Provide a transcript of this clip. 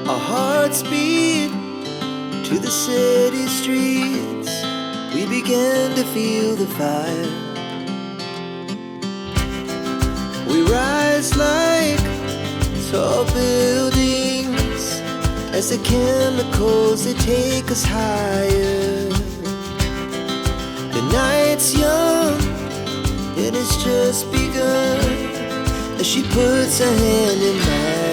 Our hearts beat to the city streets. We began to feel the fire. We rise like tall buildings as the chemicals, they take us higher. The night's young, it has just begun as she puts her hand in mine.